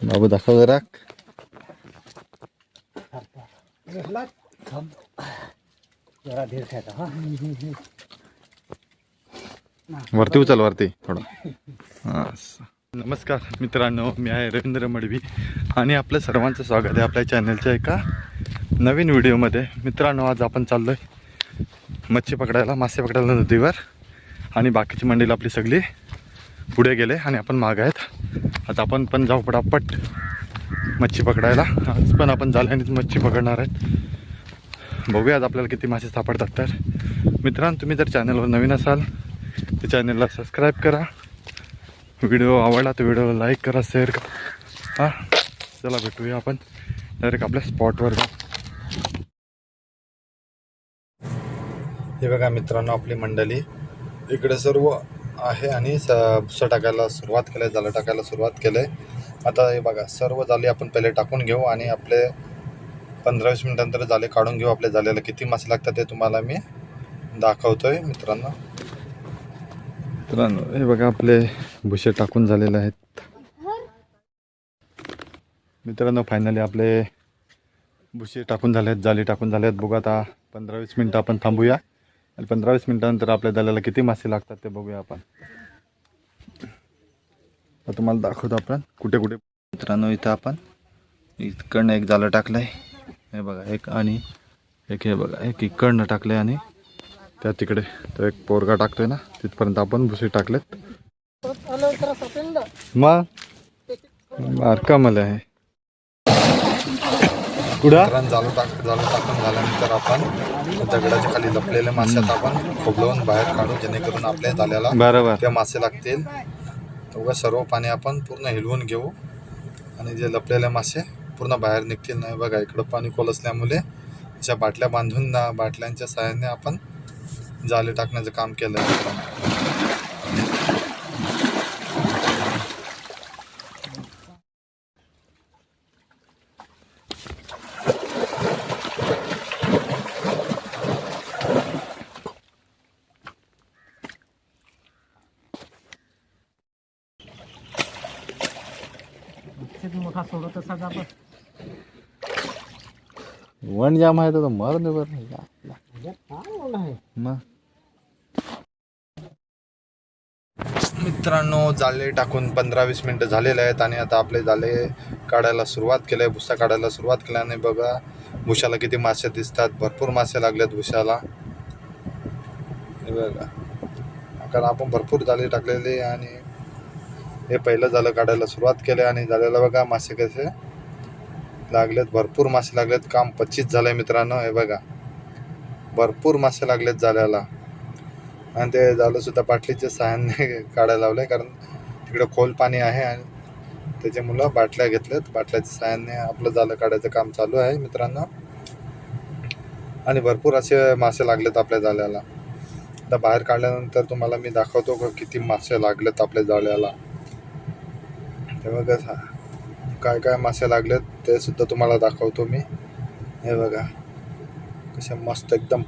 बाबू दाखव जरा. वरती उचल वरती थोडं. नमस्कार मित्रांनो, मी आहे रवींद्र मडवी आणि आपल्या सर्वांचं स्वागत आहे आपल्या चॅनलच्या एका नवीन व्हिडिओमध्ये. मित्रांनो, आज आपण चाललोय मच्छी पकडायला, मासे पकडायला नदीवर. आणि बाकीची मंडळी आपली सगळी पुढे गेले आणि आपण माग आहेत. आता आपण पण जाऊ पटापट मच्छी पकडायला. आज पण आपण जाळ्यानेच मच्छी पकडणार आहेत. बघूया आज आपल्याला किती मासे सापडतात. तर मित्रांनो, तुम्ही जर चॅनलवर नवीन असाल तर चॅनलला सबस्क्राईब करा. व्हिडिओ आवडला तर व्हिडिओला लाईक करा, शेअर करा. चला भेटूया आपण डायरेक्ट आपल्या स्पॉटवर जाऊ. हे बघा मित्रांनो, आपली मंडळी इकडे सर्व आहे आणि भुसा टाकायला सुरुवात केली, जाळं टाकायला सुरुवात केली. आता हे बघा, सर्व जाळे आपण पहिले टाकून घेऊ आणि आपले 15-20 मिनिटांनंतर जाळे काढून घेऊ. आपल्या जाळ्याला किती मासे लागतात ते तुम्हाला मी दाखवतोय मित्रांनो. हे बघा, आपले भुसे टाकून झालेले आहेत मित्रांनो. फायनली आपले भुसे टाकून झाले आहेत, जाळी टाकून झाले आहेत. बघू आता 15-20 मिनटं आपण थांबूया आणि 15-20 मिनिटानंतर आपल्या जाळ्याला किती मासे लागतात ते बघूया आपण. तर तुम्हाला दाखवतो आपण कुठे कुठे. मित्रांनो, इथं आपण इकडनं एक जाळं टाकलं आहे, हे बघा एक, आणि एक हे बघा एक इकडनं टाकलं आहे आणि त्या तिकडे तर एक पोरगा टाकतोय ना, तिथपर्यंत आपण भुसे टाकलेत. मग बारका मला आहे कुठं जाळं टाकून झाल्यानंतर आपण दगडाच्या खाली लपलेले मासे आता आपण खोबलवून बाहेर काढू, जेणेकरून आपल्या जाळ्याला बरोबर ते मासे लागतील. तेव्हा सर्व पाणी आपण पूर्ण हिलवून घेऊ आणि जे लपलेले मासे पूर्ण बाहेर निघतील. नाही बघा, इकडं पाणी कोलसल्यामुळे अशा बाटल्या बांधून बाटल्यांच्या सहाय्याने आपण जाळे टाकण्याचं काम केलं आहे. मोठा सोडत सगळा वन जाम आहे तर मर नाही मग. मित्रांनो, जाळे टाकून 15-20 मिनटं झालेले आहेत आणि आता आपले जाळे काढायला सुरुवात केली आहे, भुसा काढायला सुरुवात केल्याने बघा भुशाला किती मासे दिसतात. भरपूर मासे लागलेत भुशाला, हे बघा. कारण आपण भरपूर जाळे टाकलेले आणि हे पहिलं जाळं काढायला सुरुवात केली आणि जाळ्याला बघा मासे कसे लागलेत. भरपूर मासे लागलेत. काम 25 झालंय मित्रांनो. हे बघा, भरपूर मासे लागलेत जाळ्याला आणि ते जाळं सुद्धा बाटलीच्या सहाय्याने काढायला लावलंय, कारण तिकडे खोल पाणी आहे आणि त्याच्यामुळं बाटल्या घेतल्यात. बाटल्याच्या सहाय्याने आपलं जाळं काढायचं काम चालू आहे मित्रांनो. आणि भरपूर असे मासे लागलेत आपल्या जाळ्याला. आता बाहेर काढल्यानंतर तुम्हाला मी दाखवतो का किती मासे लागलेत आपल्या जाळ्याला. हे बघा, काय काय मासे लागलेत ते सुद्धा तुम्हाला दाखवतो मी. हे बघा, कसे मस्त एकदम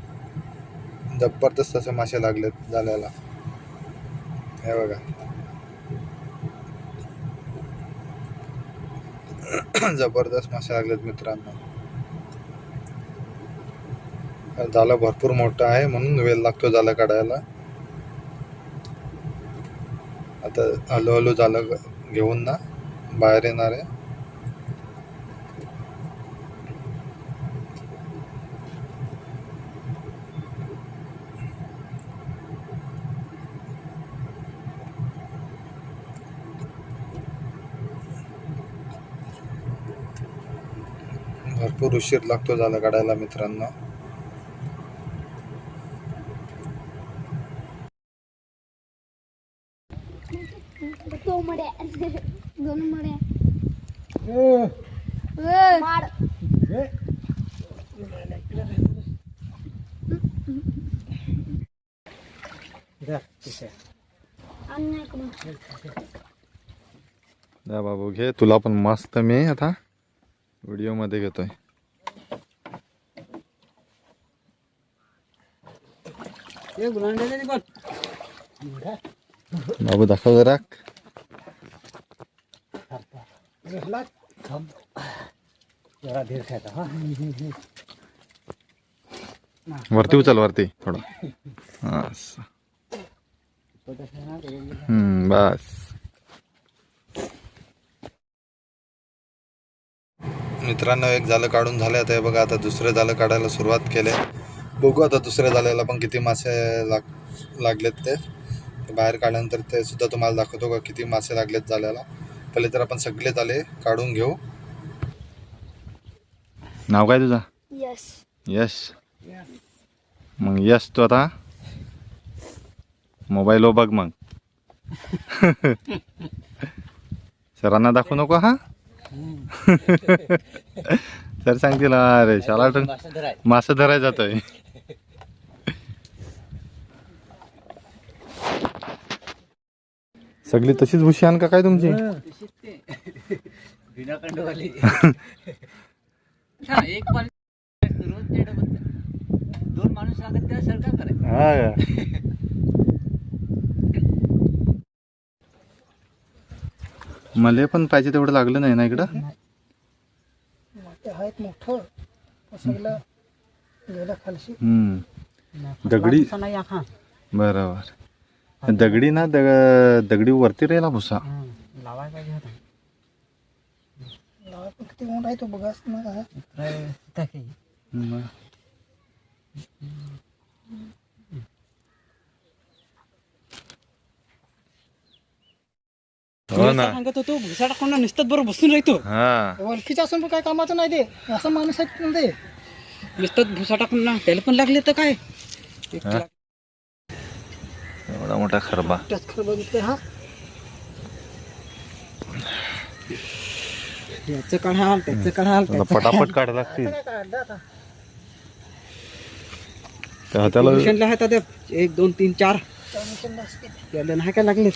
जबरदस्त असे मासे लागलेत जाळ्याला. हे बघा, जबरदस्त मासे लागलेत मित्रांनो. जाळं भरपूर मोठं आहे म्हणून वेळ लागतो जाळं काढायला. आता हळूहळू जाळं घेऊन ना बाहेर येणार आहे. भरपूर उशीर लागतो जाळं काढायला मित्रांनो. दोन मड्या जा बाबू, घे. तुला पण मस्त मी आता व्हिडिओ मध्ये घेतोय. बाबू दाखव जरा. जरा धीर खायचा हा. वरती उचल वरती थोडं. असं. बस. मित्रांनो एक जाळं काढून झालं आता हे बघा. आता दुसरं जाळं काढायला सुरुवात केले. बघू आता दुसऱ्या जाळ्याला पण किती मासे लागलेत ते बाहेर काढल्यानंतर ते सुद्धा तुम्हाला दाखवतो का किती मासे लागलेत जाळ्याला. पहिले तर आपण सगळे जाळे काढून घेऊ. नाव काय तुझा? यस. यश. मग यश तू आता मोबाईल वर बघ मग. सरांना दाखवू नको हा. सर सांगतील अरे शाला मासे धरायला जातोय. सगळी तशीच भुशी आण का काय तुमची? एक पाणी रोज ते डबल 2 माणूस लागत त्या सरकार करायचं. हा मला पण पाहिजे तेवढं लागलं नाही ना इकडं. आहेत मोठं सगळं गेलं खालशी. दगडी बरोबर. दगडी ना दगडी वरती राहिला भुसा. लावाय पाहिजे होता. लावा पण किती मोठा आहे तो बघाच ना. हो ना. सांगत होतो भुसा टाकून नुसतं बरोबर बसून राहतो. हा ओळखीचं असून पण काय कामाचं नाही ते. असं माणूस आहेत ना ते. नुसतं भुसा टाकून ना त्याला पण लागले तर काय. एवढा मोठा खरबा. त्याच खरं बघितलं हा. याचं काढाल त्याचं काढाल पटापट काढा लागतील. काढलं आता. त्याला 1 2 3 4 मिशन असते. त्याला नाही काय लागले.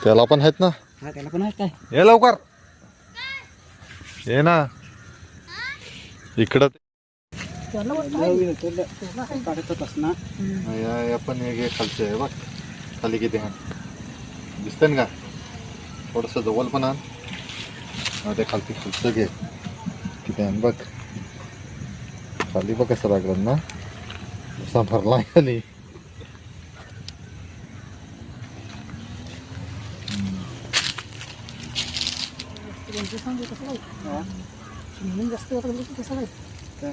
त्याला पण आहेत ना. हा त्याला पण आहे काय. ये लवकर ये ना इकडं. त्याला वाटतं काढत होतास ना. पण हे खालचे आहे बघ. खाली किती आहे दिसतंय ना का. थोडस जवळ पण आण. ते खालती खालचं घे किती आहे बघ. खाली बघ कसं लागलं ना. असा भरला खाली. सांगू कसं काय म्हणून जास्त वाटत की कसं काय.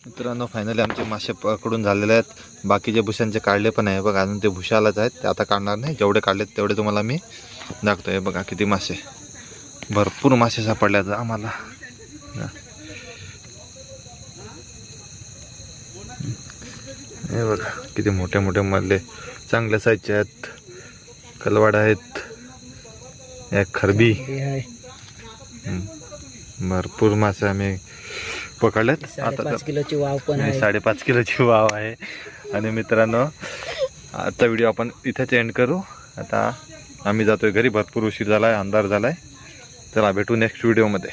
मित्रांनो फायनली आमचे मासे पकडून झालेले आहेत. बाकीचे भुशांचे काढले पण आहे बघा. अजून ते भुशालाच आहेत. ते आता काढणार नाही. जेवढे काढलेत तेवढे तुम्हाला मी दाखवतोय. बघा किती मासे. भरपूर मासे सापडले आहेत आम्हाला. हे बघा किती मोठे मोठे मल्ले चांगल्या साईजचे आहेत. कलवाड आहेत. एक खरबी. भरपूर मासे आम्ही पकडलेत. आता 5 किलोची वाव पण आहे. 5.5 किलोची वाव आहे. आणि मित्रांनो आजचा व्हिडिओ आपण इथेच एंड करू. आता आम्ही जातोय घरी. भरपूर उशीर झालाय. अंधार झालाय. चला भेटू नेक्स्ट व्हिडिओमध्ये.